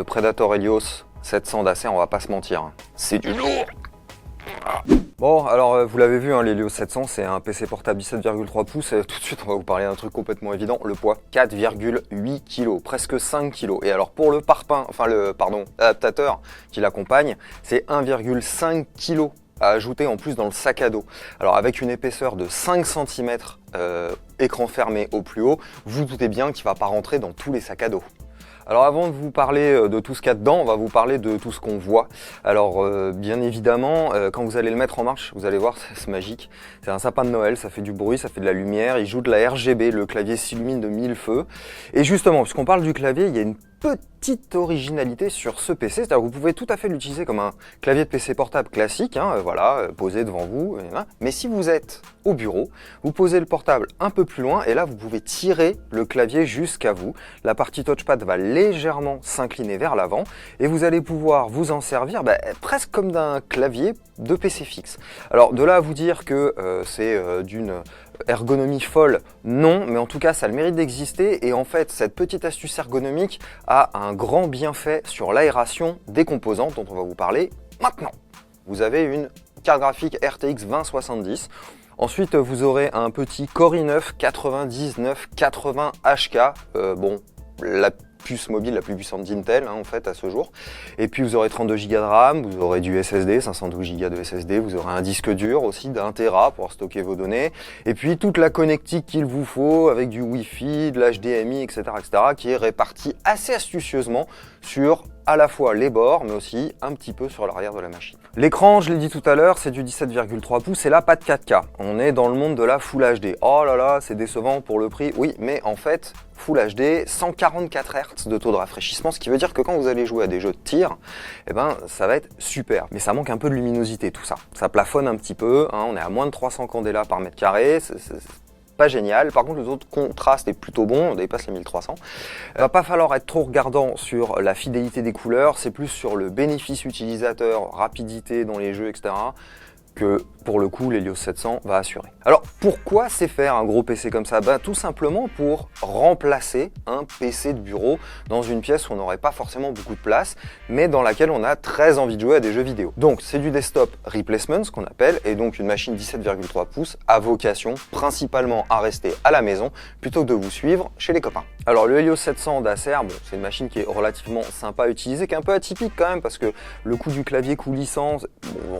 Predator Helios 700 d'Acer, on va pas se mentir, c'est du lourd. Bon, alors vous l'avez vu, hein, l'Helios 700, c'est un PC portable 17,3 pouces. Tout de suite, on va vous parler d'un truc complètement évident, le poids, 4,8 kg, presque 5 kg. Et alors pour le l'adaptateur qui l'accompagne, c'est 1,5 kg à ajouter en plus dans le sac à dos. Alors avec une épaisseur de 5 cm, écran fermé au plus haut, vous doutez bien qu'il ne va pas rentrer dans tous les sacs à dos. Alors avant de vous parler de tout ce qu'il y a dedans, on va vous parler de tout ce qu'on voit. Alors bien évidemment, quand vous allez le mettre en marche, vous allez voir, c'est magique. C'est un sapin de Noël, ça fait du bruit, ça fait de la lumière, il joue de la RGB, le clavier s'illumine de 1000 feux. Et justement, puisqu'on parle du clavier, il y a une petite originalité sur ce PC, c'est-à-dire que vous pouvez tout à fait l'utiliser comme un clavier de PC portable classique, voilà, posé devant vous, mais si vous êtes au bureau, vous posez le portable un peu plus loin et là vous pouvez tirer le clavier jusqu'à vous. La partie touchpad va légèrement s'incliner vers l'avant et vous allez pouvoir vous en servir presque comme d'un clavier de PC fixe. Alors de là à vous dire que c'est d'une ergonomie folle, non, mais en tout cas ça a le mérite d'exister et en fait cette petite astuce ergonomique a un grand bienfait sur l'aération des composants dont on va vous parler maintenant. Vous avez une carte graphique RTX 2070. Ensuite, vous aurez un petit Core i9 9980 HK, la puce mobile la plus puissante d'Intel en fait à ce jour. Et puis vous aurez 32 Go de RAM, vous aurez du SSD, 512 Go de SSD, vous aurez un disque dur aussi d'1 Tera pour stocker vos données. Et puis toute la connectique qu'il vous faut avec du Wi-Fi, de l'HDMI, etc., qui est répartie assez astucieusement sur à la fois les bords, mais aussi un petit peu sur l'arrière de la machine. L'écran, je l'ai dit tout à l'heure, c'est du 17,3 pouces et là, pas de 4K. On est dans le monde de la Full HD. Oh là là, c'est décevant pour le prix. Oui, mais en fait, Full HD, 144 Hz de taux de rafraîchissement, ce qui veut dire que quand vous allez jouer à des jeux de tir, ça va être super. Mais ça manque un peu de luminosité, tout ça. Ça plafonne un petit peu, on est à moins de 300 candela par mètre carré, c'est pas génial. Par contre, le taux de contraste est plutôt bon, on dépasse les 1300. Va pas falloir être trop regardant sur la fidélité des couleurs, c'est plus sur le bénéfice utilisateur, rapidité dans les jeux, etc. que pour le coup l'Helios 700 va assurer. Alors pourquoi c'est faire un gros PC comme ça? Tout simplement pour remplacer un PC de bureau dans une pièce où on n'aurait pas forcément beaucoup de place, mais dans laquelle on a très envie de jouer à des jeux vidéo. Donc c'est du desktop replacement, ce qu'on appelle, et donc une machine 17,3 pouces a vocation principalement à rester à la maison plutôt que de vous suivre chez les copains. Alors le Helios 700 d'Acer, c'est une machine qui est relativement sympa à utiliser, qui est un peu atypique quand même parce que le coup du clavier coulissant,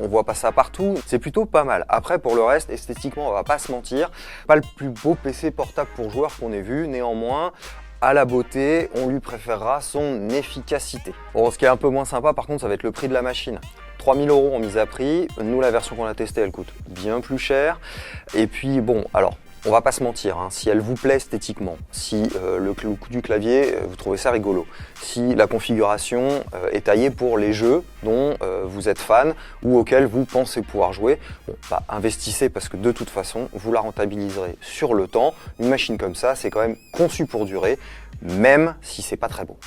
on voit pas ça partout, c'est plutôt pas mal. Après pour le reste, esthétiquement on va pas se mentir, pas le plus beau PC portable pour joueurs qu'on ait vu, néanmoins à la beauté, on lui préférera son efficacité. Bon, ce qui est un peu moins sympa par contre, ça va être le prix de la machine. 3000 € en mise à prix, nous la version qu'on a testée elle coûte bien plus cher. Et puis bon, alors on va pas se mentir, si elle vous plaît esthétiquement, si le coup du clavier, vous trouvez ça rigolo, si la configuration est taillée pour les jeux dont vous êtes fan ou auxquels vous pensez pouvoir jouer, investissez parce que de toute façon, vous la rentabiliserez sur le temps. Une machine comme ça, c'est quand même conçu pour durer, même si c'est pas très beau.